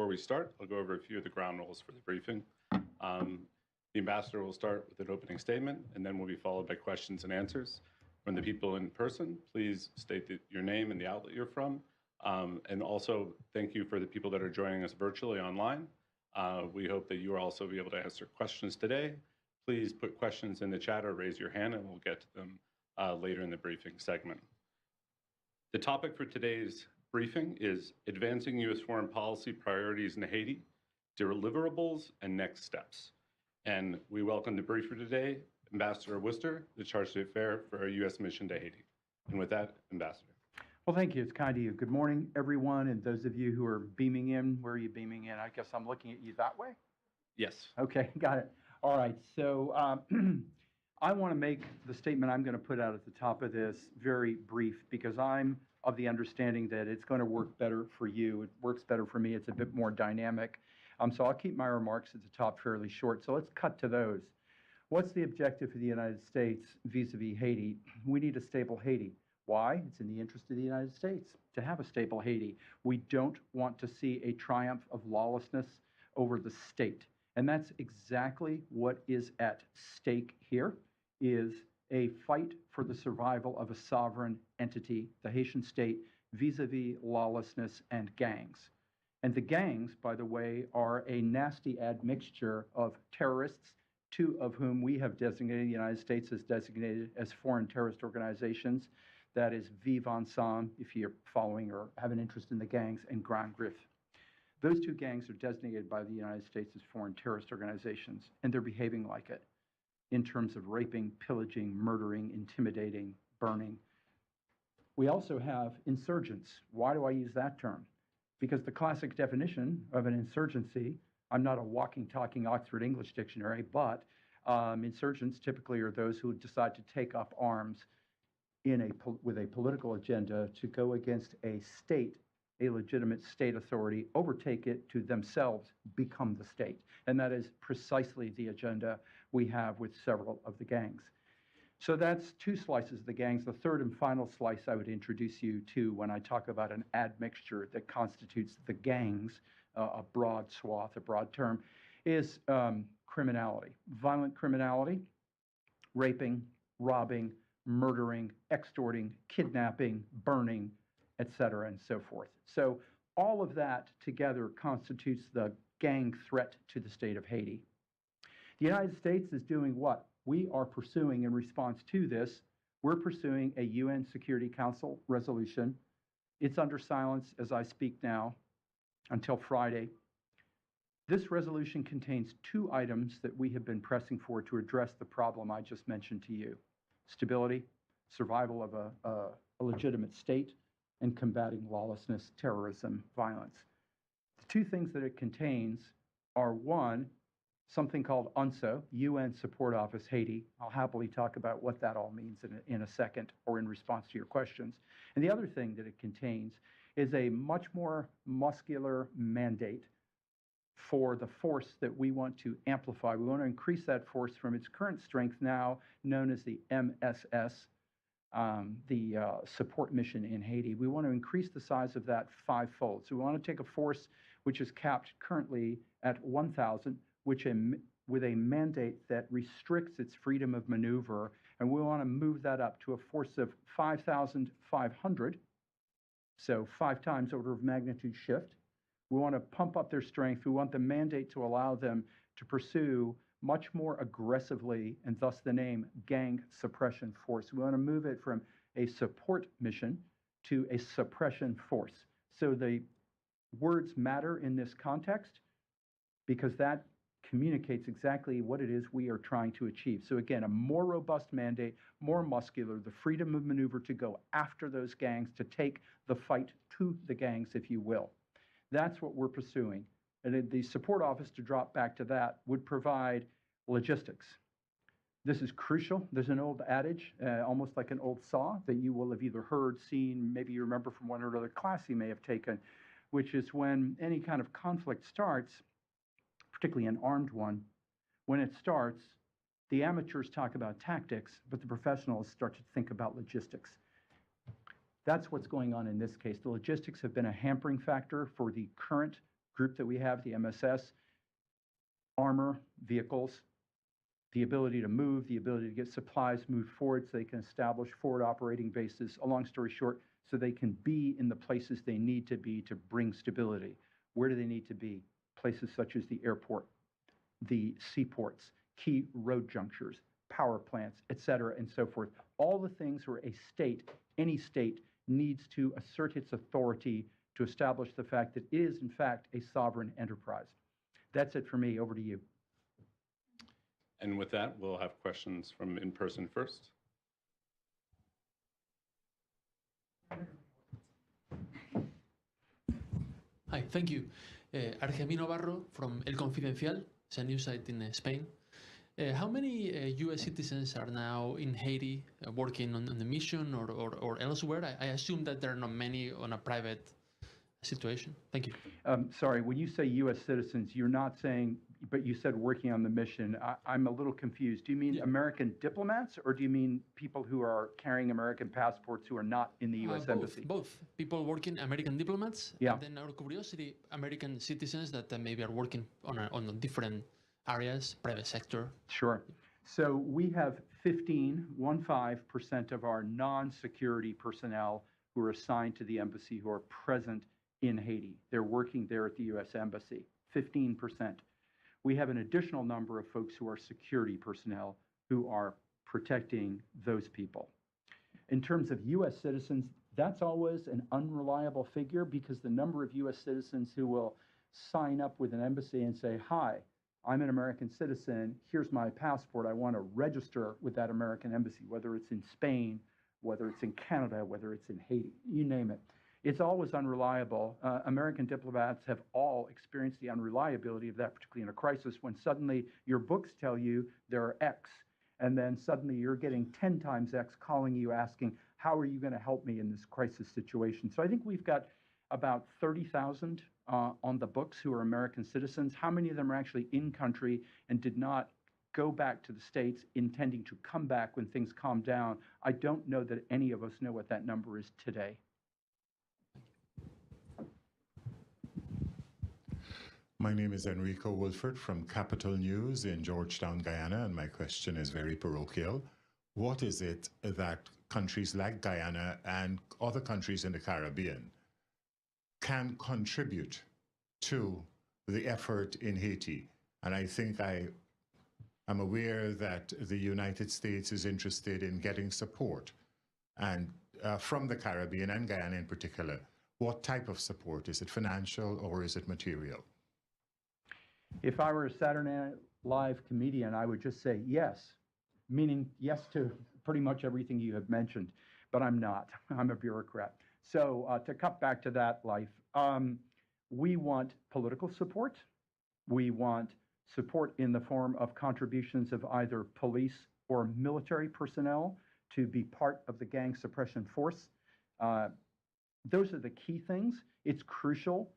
before we start, I'll go over a few of the ground rules for the briefing. The ambassador will start with an opening statement, and then will be followed by questions and answers. From the people in person, please state your name and the outlet you're from. And also, thank you for the people that are joining us virtually online. We hope that you will also be able to answer questions today. Please put questions in the chat or raise your hand, and we'll get to them later in the briefing segment. The topic for today's briefing is Advancing U.S. Foreign Policy Priorities in Haiti, Deliverables, and Next Steps. And we welcome the briefer today, Ambassador Worcester, the Charge d'Affaires for our U.S. mission to Haiti. And with that, Ambassador. Well, thank you. It's kind of you. Good morning, everyone. And those of you who are beaming in, where are you beaming in? I guess I'm looking at you that way? Yes. Okay, got it. All right. So I want to make the statement I'm going to put out at the top of this very brief, because I'm of the understanding that it's going to work better for you. It works better for me. It's a bit more dynamic. So I'll keep my remarks at the top fairly short. So let's cut to those. What's the objective for the United States vis-a-vis Haiti? We need a stable Haiti. Why? It's in the interest of the United States to have a stable Haiti. We don't want to see a triumph of lawlessness over the state. And that's exactly what is at stake here, is a fight for the survival of a sovereign entity, the Haitian state, vis-a-vis lawlessness and gangs. And the gangs, by the way, are a nasty admixture of terrorists, two of whom we have designated, the United States has designated as foreign terrorist organizations. That is Vive Ensemble, if you're following or have an interest in the gangs, and Grand Griffe. Those two gangs are designated by the United States as foreign terrorist organizations, and they're behaving like it in terms of raping, pillaging, murdering, intimidating, burning. We also have insurgents. Why do I use that term? Because the classic definition of an insurgency, I'm not a walking, talking Oxford English dictionary, but insurgents typically are those who decide to take up arms with a political agenda to go against a state, a legitimate state authority, overtake it to themselves become the state. And that is precisely the agenda we have with several of the gangs. So that's two slices of the gangs. The third and final slice I would introduce you to when I talk about an admixture that constitutes the gangs, a broad swath, a broad term, is criminality. Violent criminality, raping, robbing, murdering, extorting, kidnapping, burning, etc., and so forth. So all of that together constitutes the gang threat to the state of Haiti. The United States is doing what? We are pursuing in response to this. We're pursuing a UN Security Council resolution. It's under silence as I speak now until Friday. This resolution contains two items that we have been pressing for to address the problem I just mentioned to you: stability, survival of a legitimate state, and combating lawlessness, terrorism, violence. The two things that it contains are, one, something called UNSO, UN Support Office Haiti. I'll happily talk about what that all means in a second, or in response to your questions. And the other thing that it contains is a much more muscular mandate for the force that we want to amplify. We want to increase that force from its current strength, now known as the MSS, the support mission in Haiti. We want to increase the size of that fivefold. So we want to take a force which is capped currently at 1,000, with a mandate that restricts its freedom of maneuver, and we want to move that up to a force of 5,500, so 5 times order of magnitude shift. We want to pump up their strength. We want the mandate to allow them to pursue much more aggressively, and thus the name Gang Suppression Force. We want to move it from a support mission to a suppression force. So the words matter in this context, because that communicates exactly what it is we are trying to achieve. So again, a more robust mandate, more muscular, the freedom of maneuver to go after those gangs, to take the fight to the gangs, if you will. That's what we're pursuing. And the support office, to drop back to that, would provide logistics. This is crucial. There's an old adage, almost like an old saw, that you will have either heard, seen, maybe you remember from one or another class you may have taken, which is when any kind of conflict starts, particularly an armed one, when it starts, the amateurs talk about tactics, but the professionals start to think about logistics. That's what's going on in this case. The logistics have been a hampering factor for the current group that we have, the MSS, armor, vehicles, the ability to move, the ability to get supplies moved forward so they can establish forward operating bases, a long story short, so they can be in the places they need to be to bring stability. Where do they need to be? Places such as the airport, the seaports, key road junctures, power plants, et cetera, and so forth. All the things where a state, any state, needs to assert its authority to establish the fact that it is, in fact, a sovereign enterprise. That's it for me. Over to you. And with that, we'll have questions from in person first. Hi, thank you. Argemino Barro from El Confidencial, it's a news site in Spain. How many US citizens are now in Haiti working on the mission or elsewhere? I assume that there are not many on a private situation. Thank you. Sorry, when you say U.S. citizens, you're not saying, but you said working on the mission. I'm a little confused. Do you mean American diplomats, or do you mean people who are carrying American passports who are not in the U.S. embassy? Both. People working, American diplomats, Yeah. and then out of curiosity, American citizens that maybe are working on different areas, private sector. Sure. So we have 15% of our non-security personnel who are assigned to the embassy who are present in Haiti. They're working there at the U.S. Embassy, 15%. We have an additional number of folks who are security personnel who are protecting those people. In terms of U.S. citizens, that's always an unreliable figure because the number of U.S. citizens who will sign up with an embassy and say, hi, I'm an American citizen, here's my passport, I want to register with that American embassy, whether it's in Spain, whether it's in Canada, whether it's in Haiti, you name it. It's always unreliable. American diplomats have all experienced the unreliability of that, particularly in a crisis, when suddenly your books tell you there are X, and then suddenly you're getting 10 times X calling you asking, how are you going to help me in this crisis situation? So I think we've got about 30,000 on the books who are American citizens. How many of them are actually in country and did not go back to the States intending to come back when things calm down? I don't know that any of us know what that number is today. My name is Enrico Wolford from Capital News in Georgetown, Guyana, and my question is very parochial. What is it that countries like Guyana and other countries in the Caribbean can contribute to the effort in Haiti? And I think I'm aware that the United States is interested in getting support and from the Caribbean and Guyana in particular. What type of support? Is it financial or is it material? If I were a Saturday Night Live comedian, I would just say yes, meaning yes to pretty much everything you have mentioned, but I'm not. I'm a bureaucrat. So to cut back to that life, we want political support. We want support in the form of contributions of either police or military personnel to be part of the gang suppression force. Those are the key things. It's crucial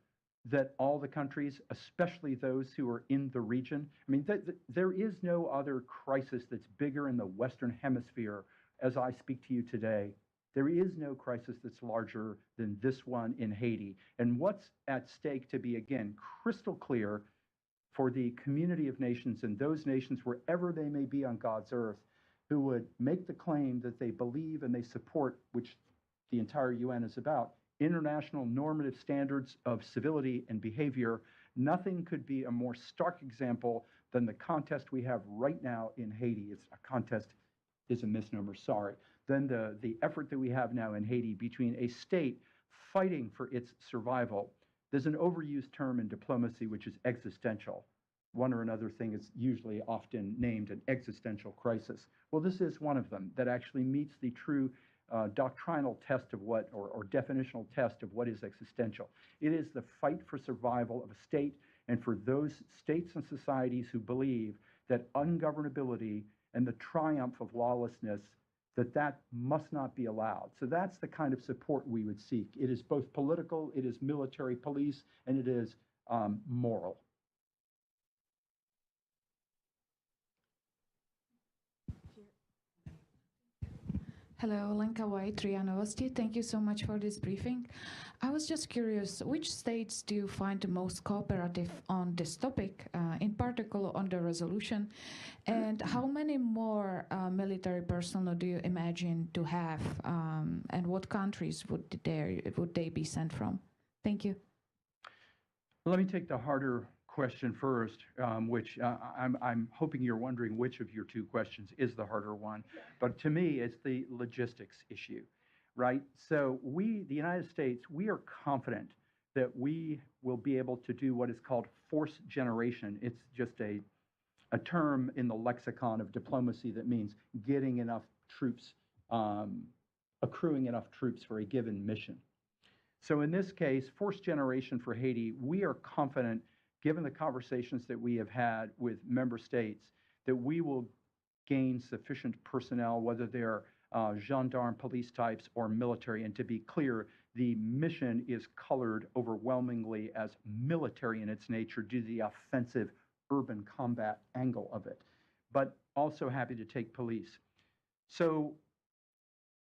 that all the countries, especially those who are in the region, I mean, there is no other crisis that's bigger in the Western Hemisphere as I speak to you today. There is no crisis that's larger than this one in Haiti. And what's at stake, to be, again, crystal clear for the community of nations and those nations, wherever they may be on God's earth, who would make the claim that they believe and they support, which the entire UN is about, international normative standards of civility and behavior. Nothing could be a more stark example than the contest we have right now in Haiti. It's a contest is a misnomer, sorry. Then the effort that we have now in Haiti between a state fighting for its survival. There's an overused term in diplomacy, which is existential. One or another thing is usually often named an existential crisis. Well, this is one of them that actually meets the true doctrinal test of what, or definitional test of what is existential. It is the fight for survival of a state and for those states and societies who believe that ungovernability and the triumph of lawlessness, that must not be allowed. So that's the kind of support we would seek. It is both political, it is military police, and it is moral. Hello, Lenka White, RIA Novosti. Thank you so much for this briefing. I was just curious, which states do you find the most cooperative on this topic, in particular on the resolution? And how many more military personnel do you imagine to have? And what countries would they be sent from? Thank you. Let me take the harder question first, which I'm hoping you're wondering which of your two questions is the harder one. But to me, it's the logistics issue, right? So we, the United States, we are confident that we will be able to do what is called force generation. It's just a term in the lexicon of diplomacy that means getting enough troops, accruing enough troops for a given mission. So in this case, force generation for Haiti, we are confident, given the conversations that we have had with member states, that we will gain sufficient personnel, whether they're gendarme, police types, or military. And to be clear, the mission is colored overwhelmingly as military in its nature due to the offensive urban combat angle of it, but also happy to take police. So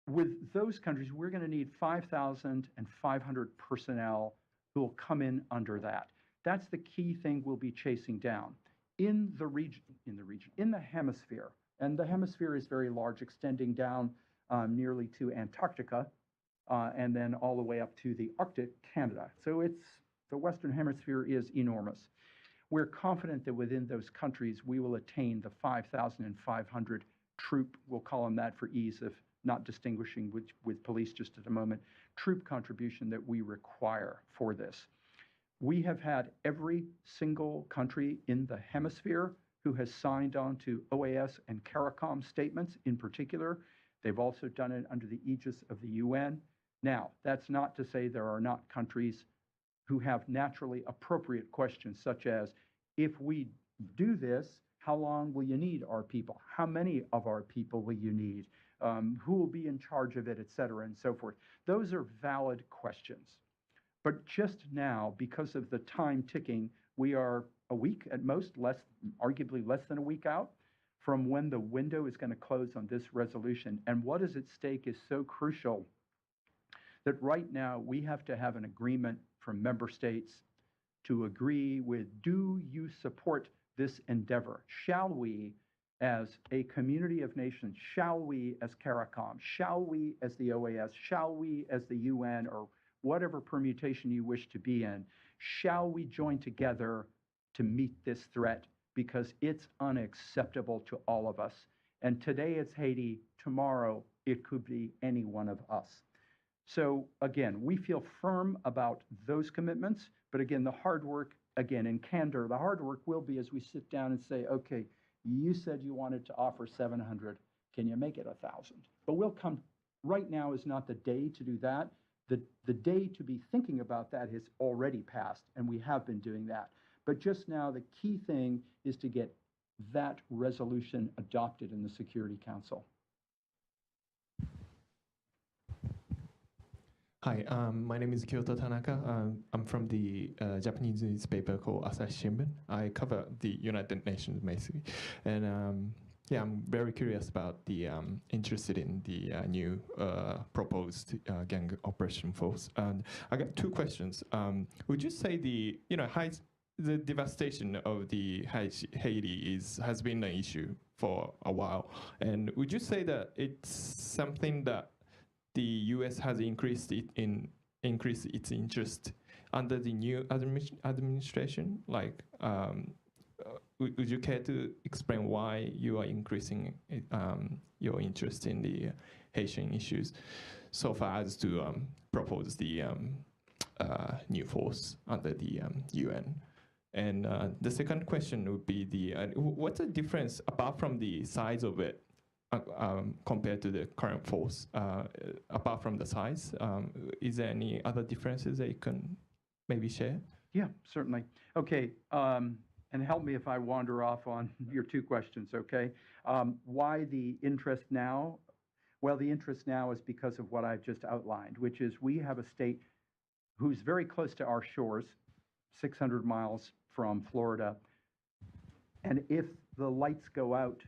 with those countries, we're going to need 5,500 personnel who will come in under that. That's the key thing we'll be chasing down in the hemisphere. And the hemisphere is very large, extending down nearly to Antarctica, and then all the way up to the Arctic, Canada. So the Western Hemisphere is enormous. We're confident that within those countries, we will attain the 5,500 troop, we'll call them that for ease of not distinguishing with police just at the moment, troop contribution that we require for this. We have had every single country in the hemisphere who has signed on to OAS and CARICOM statements in particular. They've also done it under the aegis of the UN. Now, that's not to say there are not countries who have naturally appropriate questions, such as, if we do this, how long will you need our people? How many of our people will you need? Who will be in charge of it, et cetera, and so forth. Those are valid questions. But just now, because of the time ticking, we are a week at most, arguably less than a week out from when the window is going to close on this resolution. And what is at stake is so crucial that right now we have to have an agreement from member states to agree with, do you support this endeavor? Shall we, as a community of nations, shall we as CARICOM, shall we as the OAS, shall we as the UN, or whatever permutation you wish to be in, shall we join together to meet this threat? Because it's unacceptable to all of us. And today it's Haiti, tomorrow it could be any one of us. So again, we feel firm about those commitments, but again, the hard work, again, in candor, the hard work will be as we sit down and say, okay, you said you wanted to offer 700, can you make it 1,000? But we'll come, right now is not the day to do that. The day to be thinking about that has already passed, and we have been doing that. But just now, the key thing is to get that resolution adopted in the Security Council. Hi, my name is Kyoto Tanaka. I'm from the Japanese newspaper called Asahi Shimbun. I cover the United Nations basically, and yeah, I'm very curious about the interested in the new proposed gang operation force. And I got two questions. Would you say the devastation of the Haiti has been an issue for a while, and would you say that it's something that the U.S. has increased its interest under the new administration? Like, would you care to explain why you are increasing your interest in the Haitian issues so far as to propose the new force under the UN? And the second question would be what's the difference apart from the size of it? Compared to the current force, apart from the size, is there any other differences that you can maybe share? Yeah, certainly. Okay, and help me if I wander off on your two questions, okay? Why the interest now? Well, the interest now is because of what I've just outlined, which is we have a state who's very close to our shores, 600 miles from Florida, and if the lights go out,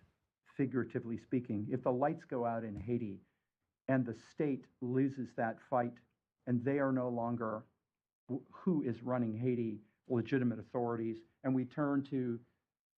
figuratively speaking, if the lights go out in Haiti, and the state loses that fight, and they are no longer who is running Haiti, legitimate authorities, and we turn to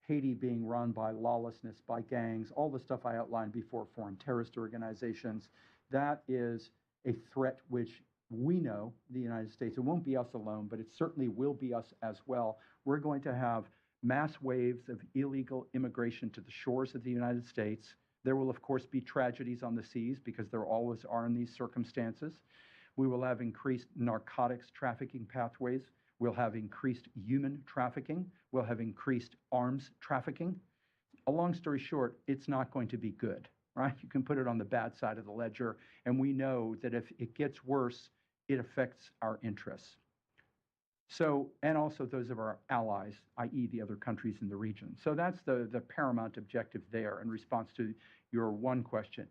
Haiti being run by lawlessness, by gangs, all the stuff I outlined before, foreign terrorist organizations, that is a threat which we know, the United States, it won't be us alone, but it certainly will be us as well. We're going to have mass waves of illegal immigration to the shores of the United States. There will, of course, be tragedies on the seas because there always are in these circumstances. We will have increased narcotics trafficking pathways. We'll have increased human trafficking. We'll have increased arms trafficking. A long story short, it's not going to be good, right? You can put it on the bad side of the ledger, and we know that if it gets worse, it affects our interests. So, and also those of our allies, i.e. the other countries in the region. So that's the paramount objective there in response to your one question.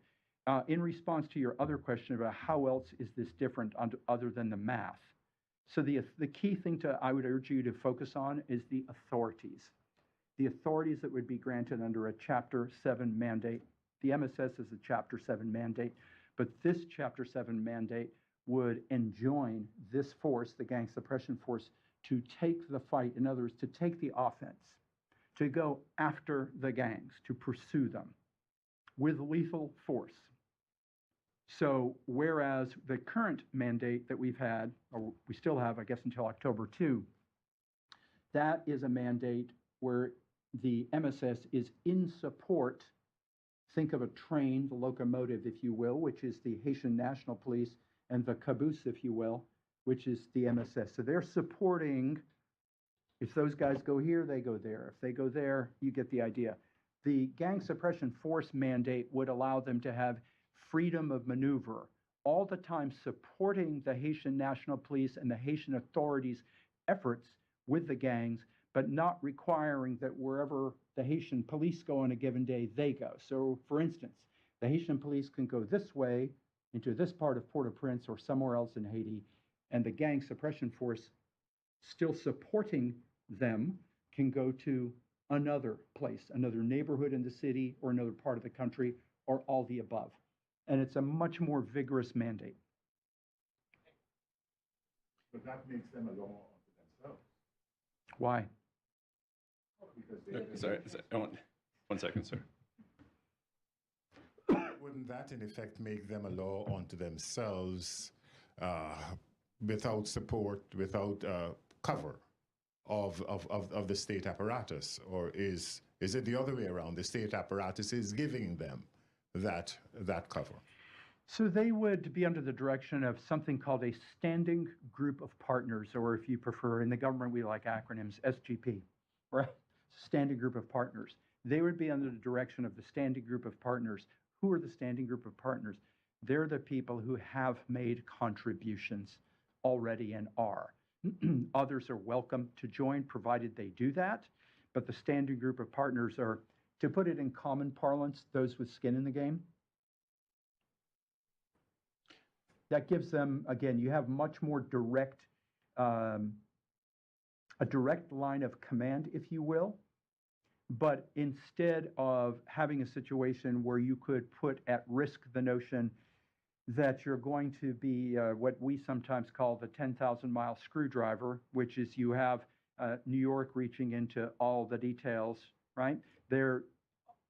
In response to your other question about how else is this different other than the math. So the key thing I would urge you to focus on is the authorities. The authorities that would be granted under a Chapter 7 mandate. The MSS is a Chapter 7 mandate, but this Chapter 7 mandate would enjoin this force, the gang suppression force, to take the fight, in other words, to take the offense, to go after the gangs, to pursue them with lethal force. So whereas the current mandate that we've had, or we still have, I guess, until October 2, that is a mandate where the MSS is in support, think of a train, the locomotive, if you will, which is the Haitian National Police, and the caboose, if you will, which is the MSS. So they're supporting, if those guys go here, they go there. If they go there, you get the idea. The gang suppression force mandate would allow them to have freedom of maneuver, all the time supporting the Haitian National Police and the Haitian authorities' efforts with the gangs, but not requiring that wherever the Haitian police go on a given day, they go. So, for instance, the Haitian police can go this way into this part of Port-au-Prince or somewhere else in Haiti, and the gang suppression force still supporting them can go to another place, another neighborhood in the city or another part of the country, or all the above. And it's a much more vigorous mandate. But that makes them a law unto themselves. Why? Because Sorry, one second, sir. wouldn't that in effect make them a law unto themselves without support, without cover of the state apparatus? Or is it the other way around? The state apparatus is giving them that cover? So they would be under the direction of something called a standing group of partners, or if you prefer, in the government we like acronyms, SGP, right? Standing group of partners. They would be under the direction of the standing group of partners. Who are the standing group of partners? They're the people who have made contributions already and are. Others are welcome to join, provided they do that. But the standing group of partners are, to put it in common parlance, those with skin in the game. That gives them, again, you have much more direct, a direct line of command, if you will. But instead of having a situation where you could put at risk the notion that you're going to be what we sometimes call the 10,000-mile screwdriver, which is you have New York reaching into all the details, right?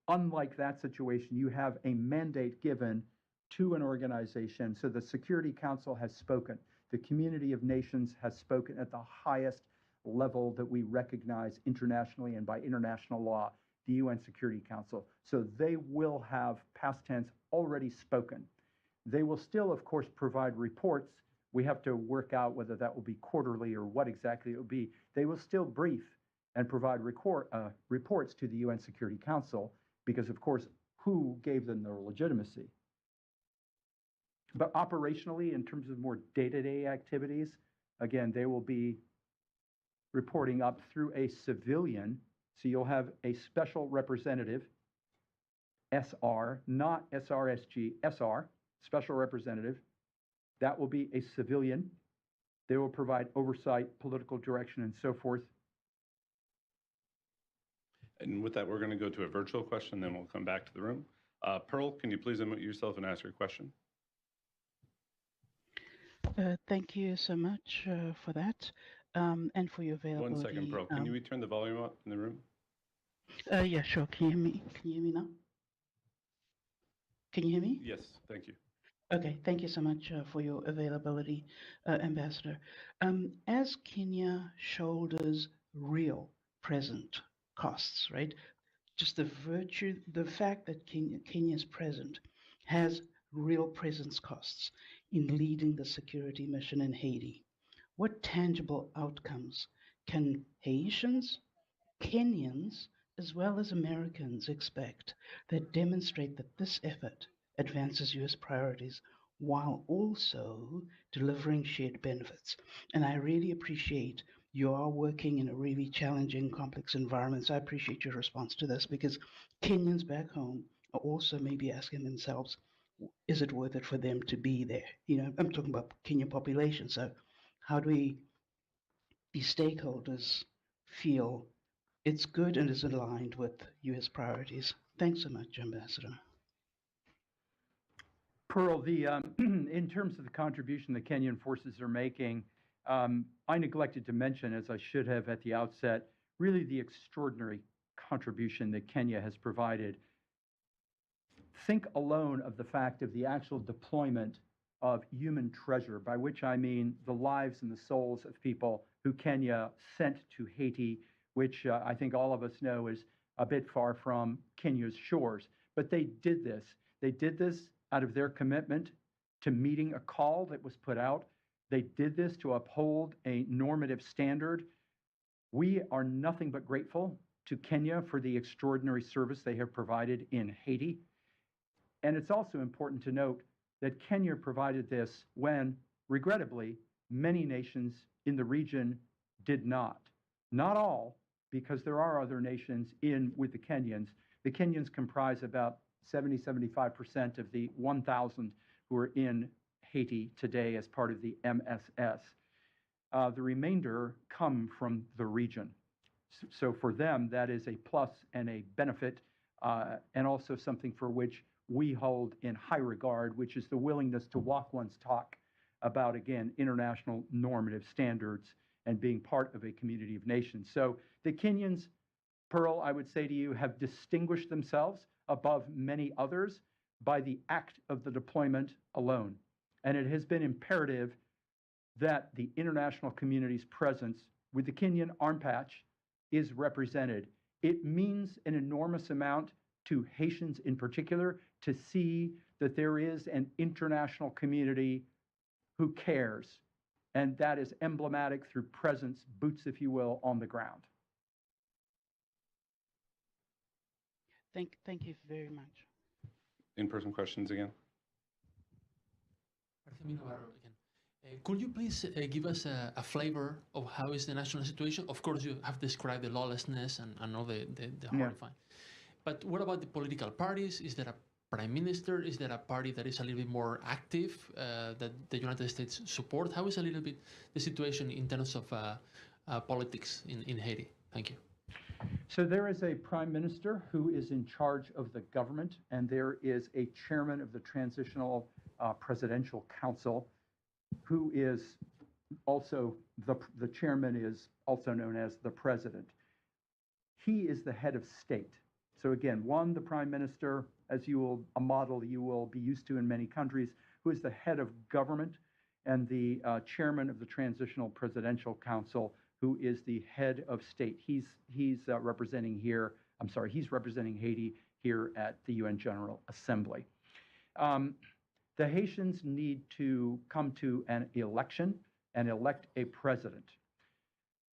Unlike that situation, you have a mandate given to an organization. So the Security Council has spoken. The community of nations has spoken at the highest level that we recognize internationally and by international law, the UN Security Council. So they will have, past tense, already spoken. They will still, of course, provide reports. We have to work out whether that will be quarterly or what exactly it will be. They will still brief and provide reports to the UN Security Council because, of course, who gave them their legitimacy? But operationally, in terms of more day-to-day activities, again, they will be reporting up through a civilian. So you'll have a special representative, SR, not SRSG, SR, special representative. That will be a civilian. They will provide oversight, political direction, and so forth. And with that, we're going to go to a virtual question, then we'll come back to the room. Pearl, can you please unmute yourself and ask your question? Thank you so much for that and for your One second, availability. Pearl. Can you turn the volume up in the room? Yeah, sure. Can you hear me? Can you hear me now? Can you hear me? Yes, thank you. Okay, thank you so much for your availability, Ambassador. As Kenya shoulders real present costs, right? Just the fact that Kenya's present has real presence costs in leading the security mission in Haiti. What tangible outcomes can Haitians, Kenyans, as well as Americans expect that demonstrate that this effort advances US priorities while also delivering shared benefits? And I really appreciate you are working in a really challenging, complex environment. So I appreciate your response to this because Kenyans back home are also maybe asking themselves, is it worth it for them to be there? You know, I'm talking about Kenyan population. So how do we, these stakeholders, feel it's good and is aligned with US priorities? Thanks so much, Ambassador. Pearl, in terms of the contribution the Kenyan forces are making, I neglected to mention, as I should have at the outset, really the extraordinary contribution that Kenya has provided. Think alone of the fact of the actual deployment of human treasure, by which I mean the lives and the souls of people who Kenya sent to Haiti, which I think all of us know is a bit far from Kenya's shores. But they did this. They did this out of their commitment to meeting a call that was put out. They did this to uphold a normative standard. We are nothing but grateful to Kenya for the extraordinary service they have provided in Haiti. And it's also important to note that Kenya provided this when, regrettably, many nations in the region did not. Not all, because there are other nations in with the Kenyans. The Kenyans comprise about 75% of the 1,000 who are in Haiti today as part of the MSS. The remainder come from the region. So for them, that is a plus and a benefit, and also something for which we hold in high regard, which is the willingness to walk one's talk about, again, international normative standards and being part of a community of nations. So the Kenyans, Pearl, I would say to you, have distinguished themselves above many others by the act of the deployment alone. And it has been imperative that the international community's presence with the Kenyan arm patch is represented. It means an enormous amount to Haitians in particular to see that there is an international community who cares. And that is emblematic through presence, boots, if you will, on the ground. Thank you very much. In-person questions again? Argemino Barro again. Could you please give us a flavor of how is the national situation? Of course, you have described the lawlessness and all the horrifying. But what about the political parties? Is there a prime minister? Is there a party that is a little bit more active that the United States support? How is a little bit the situation in terms of politics in Haiti? Thank you. So there is a prime minister who is in charge of the government, and there is a chairman of the Transitional Presidential Council, who is also, the chairman is also known as the president. He is the head of state. So again, the prime minister, a model you will be used to in many countries, who is the head of government, and the chairman of the Transitional Presidential Council, who is the head of state. He's representing Haiti here at the UN General Assembly. The Haitians need to come to an election and elect a president.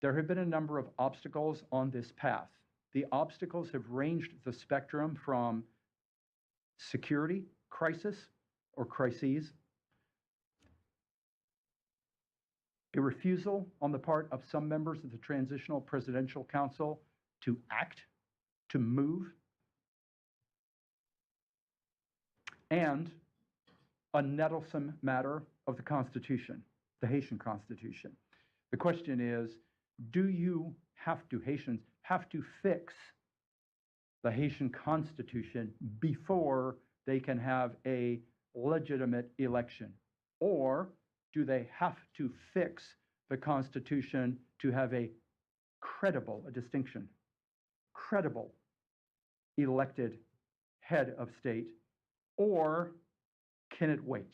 There have been a number of obstacles on this path. The obstacles have ranged the spectrum from security crisis or crises, a refusal on the part of some members of the Transitional Presidential Council to act, to move, and a nettlesome matter of the Constitution, the Haitian Constitution. The question is, Haitians have to fix the Haitian Constitution before they can have a legitimate election? Or do they have to fix the Constitution to have a distinction, credible elected head of state, or can it wait?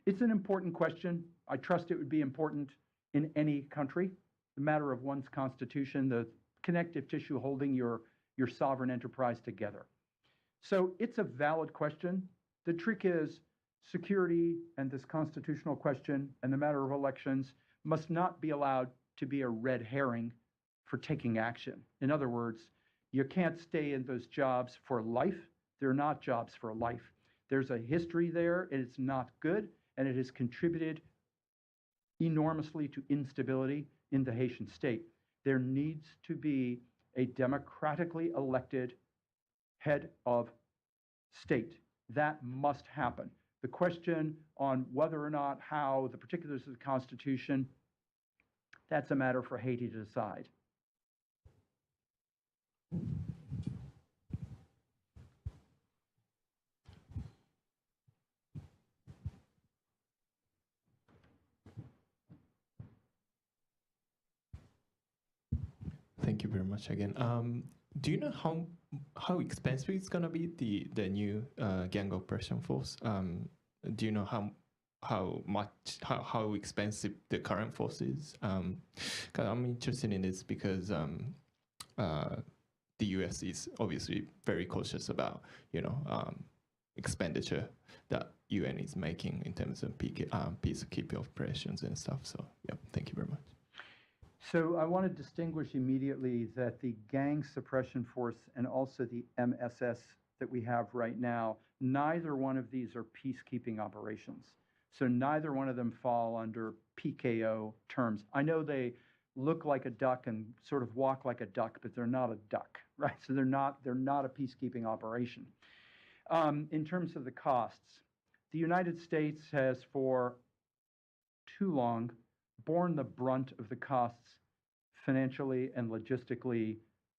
It's an important question. I trust it would be important in any country. The matter of one's constitution, the connective tissue holding your sovereign enterprise together. So it's a valid question. The trick is security and this constitutional question and the matter of elections must not be allowed to be a red herring for taking action. In other words, you can't stay in those jobs for life. They're not jobs for life. There's a history there, and it's not good, and it has contributed enormously to instability in the Haitian state. There needs to be a democratically elected head of state. That must happen. The question on whether or not, how, the particulars of the Constitution, that's a matter for Haiti to decide. Thank you very much again. Do you know how expensive it's gonna be, the new gang operation force? Do you know how expensive the current force is? 'Cause I'm interested in this because the U.S. is obviously very cautious about expenditure that UN is making in terms of peacekeeping operations and stuff. So yeah, thank you very much. So I want to distinguish immediately that the gang suppression force and also the MSS that we have right now, neither one of these are peacekeeping operations. So neither one of them fall under PKO terms. I know they look like a duck and sort of walk like a duck, but they're not a duck, right? So they're not a peacekeeping operation. In terms of the costs, the United States has for too long borne the brunt of the costs financially and logistically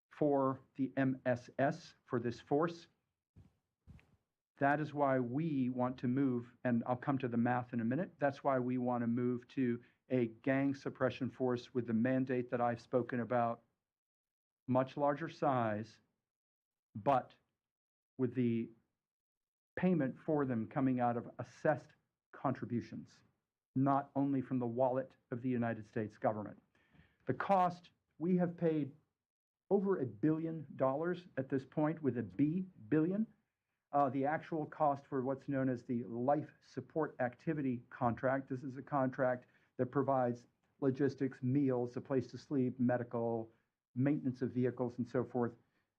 for the MSS, for this force. That is why we want to move, and I'll come to the math in a minute, that's why we want to move to a gang suppression force with the mandate that I've spoken about, much larger size, but with the payment for them coming out of assessed contributions, not only from the wallet of the United States government. The cost, we have paid over $1 billion at this point, with a B, billion. The actual cost for what's known as the Life Support Activity Contract. This is a contract that provides logistics, meals, a place to sleep, medical, maintenance of vehicles, and so forth.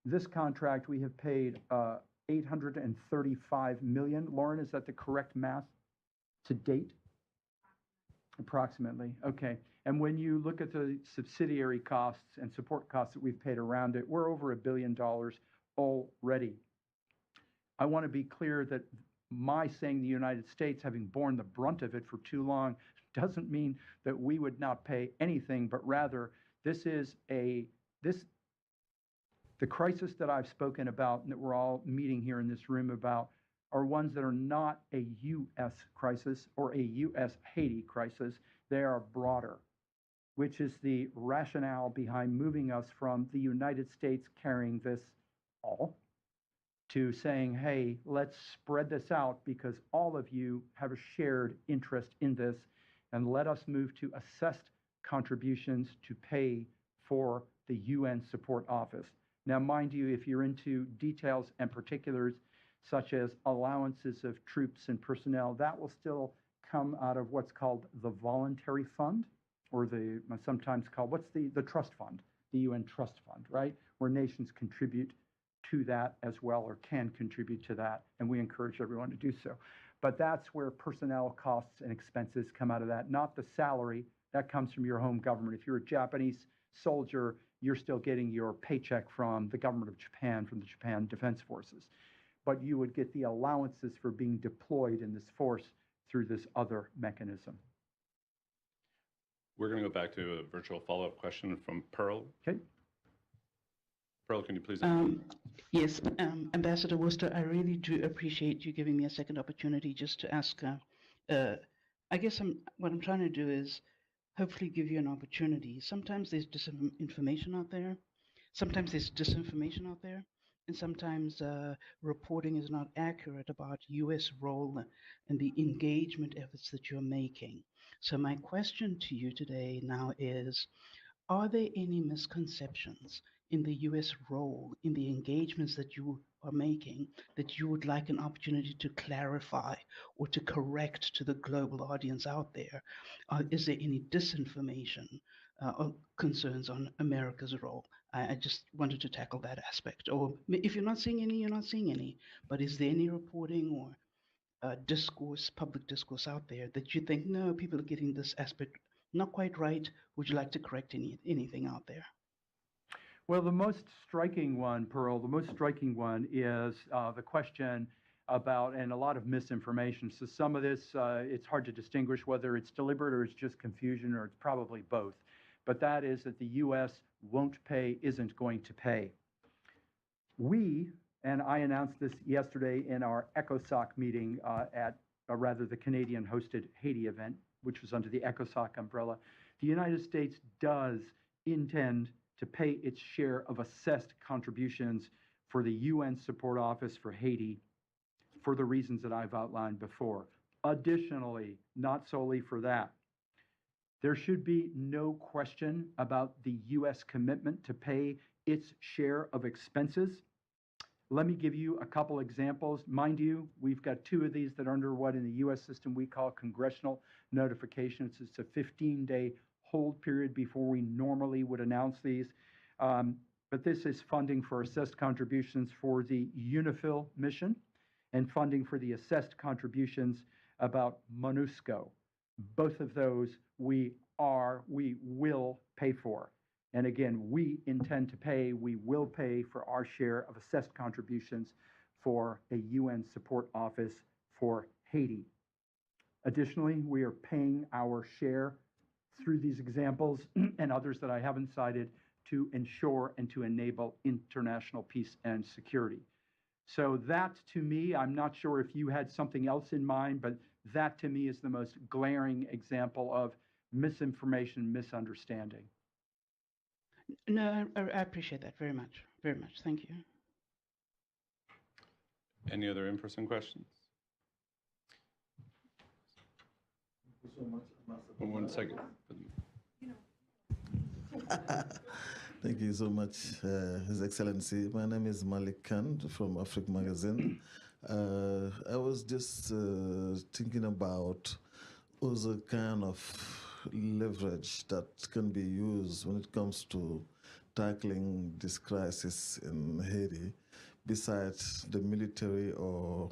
This contract we have paid $835 million. Lauren, is that the correct math to date? Approximately. Okay. And when you look at the subsidiary costs and support costs that we've paid around it, we're over $1 billion already. I want to be clear that my saying the United States having borne the brunt of it for too long doesn't mean that we would not pay anything, but rather the crisis that I've spoken about and that we're all meeting here in this room about are ones that are not a U.S. crisis or a U.S. Haiti crisis. They are broader, which is the rationale behind moving us from the United States carrying this all to saying, hey, let's spread this out because all of you have a shared interest in this, and let us move to assessed contributions to pay for the UN Support Office. Now, mind you, if you're into details and particulars, such as allowances of troops and personnel, that will still come out of what's called the voluntary fund, or the sometimes called, what's the trust fund, the UN trust fund, right? Where nations contribute to that as well, or can contribute to that, and we encourage everyone to do so. But that's where personnel costs and expenses come out of that, not the salary. That comes from your home government. If you're a Japanese soldier, you're still getting your paycheck from the government of Japan, from the Japan Defense Forces. But you would get the allowances for being deployed in this force through this other mechanism. We're going to go back to a virtual follow-up question from Pearl. Okay. Pearl, can you please? Yes, Ambassador Worcester, I really do appreciate you giving me a second opportunity just to ask I guess what I'm trying to do is hopefully give you an opportunity. Sometimes there's disinformation out there. Sometimes there's disinformation out there. And sometimes reporting is not accurate about U.S. role and the engagement efforts that you're making. So my question to you today now is, are there any misconceptions in the US role, in the engagements that you are making, that you would like an opportunity to clarify or to correct to the global audience out there? Is there any disinformation or concerns on America's role? I just wanted to tackle that aspect. Or if you're not seeing any, you're not seeing any. But is there any reporting or discourse, public discourse out there that you think, no, people are getting this aspect not quite right? Would you like to correct anything out there? Well, the most striking one, Pearl, the most striking one is the question about, and a lot of misinformation. So some of this, it's hard to distinguish whether it's deliberate or it's just confusion or it's probably both. But that is that the U.S. won't pay, isn't going to pay. We, and I announced this yesterday in our ECOSOC meeting at, rather the Canadian-hosted Haiti event, which was under the ECOSOC umbrella, the United States does intend to pay its share of assessed contributions for the UN Support Office for Haiti for the reasons that I've outlined before. Additionally, not solely for that, there should be no question about the U.S. commitment to pay its share of expenses. Let me give you a couple examples. Mind you, we've got two of these that are under what in the U.S. system we call congressional notifications. It's a 15-day hold period before we normally would announce these. But this is funding for assessed contributions for the UNIFIL mission and funding for the assessed contributions about MONUSCO. Both of those we will pay for. And again, we intend to pay, we will pay for our share of assessed contributions for a UN support office for Haiti. Additionally, we are paying our share through these examples and others that I haven't cited to ensure and to enable international peace and security. So that to me, I'm not sure if you had something else in mind, but that to me is the most glaring example of misinformation, misunderstanding. No, I appreciate that very much. Very much. Thank you. Any other in-person questions? One second. Thank you so much, His Excellency. My name is Malik Khan from Africa Magazine. I was just thinking about other kind of leverage that can be used when it comes to tackling this crisis in Haiti, besides the military or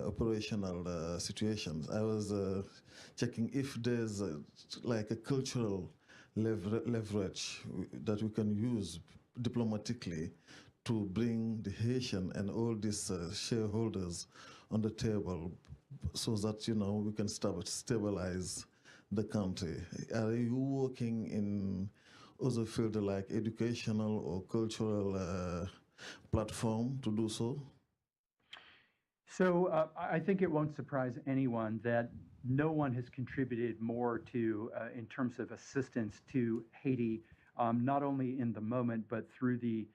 operational situations. I was checking if there's like a cultural leverage that we can use diplomatically to bring the Haitian and all these shareholders on the table so that, you know, we can stabilize the country. Are you working in other fields like educational or cultural platform to do so? So I think it won't surprise anyone that no one has contributed more to, in terms of assistance to Haiti, not only in the moment, but through the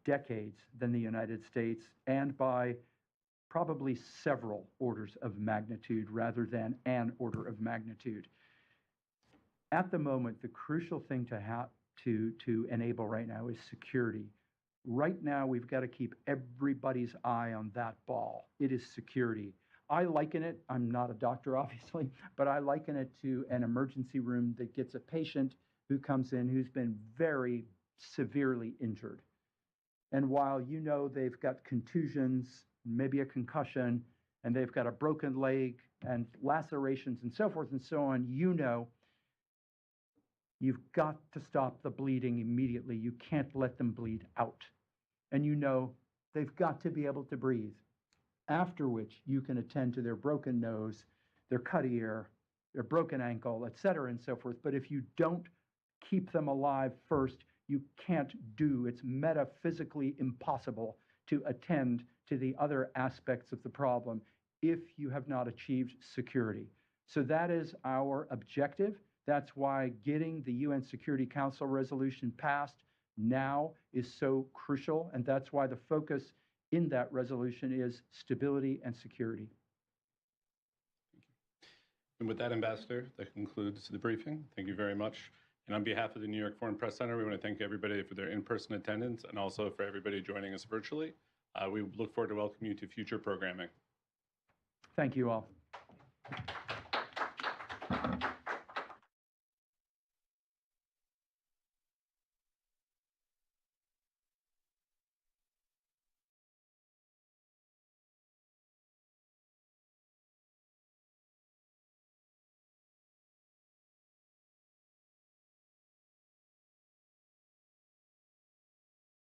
decades than the United States, and by probably several orders of magnitude rather than an order of magnitude. At the moment, the crucial thing to enable right now is security. Right now, we've got to keep everybody's eye on that ball. It is security. I liken it, I'm not a doctor, obviously, but I liken it to an emergency room that gets a patient who comes in who's been very severely injured. And while you know they've got contusions, maybe a concussion, and they've got a broken leg and lacerations and so forth and so on, you know you've got to stop the bleeding immediately. You can't let them bleed out. And you know they've got to be able to breathe, after which you can attend to their broken nose, their cut ear, their broken ankle, et cetera, and so forth. But if you don't keep them alive first, you can't do. It's metaphysically impossible to attend to the other aspects of the problem if you have not achieved security. So that is our objective. That's why getting the UN Security Council resolution passed now is so crucial, and that's why the focus in that resolution is stability and security. And with that, Ambassador, that concludes the briefing. Thank you very much. And on behalf of the New York Foreign Press Center, we want to thank everybody for their in-person attendance and also for everybody joining us virtually. We look forward to welcoming you to future programming. Thank you all.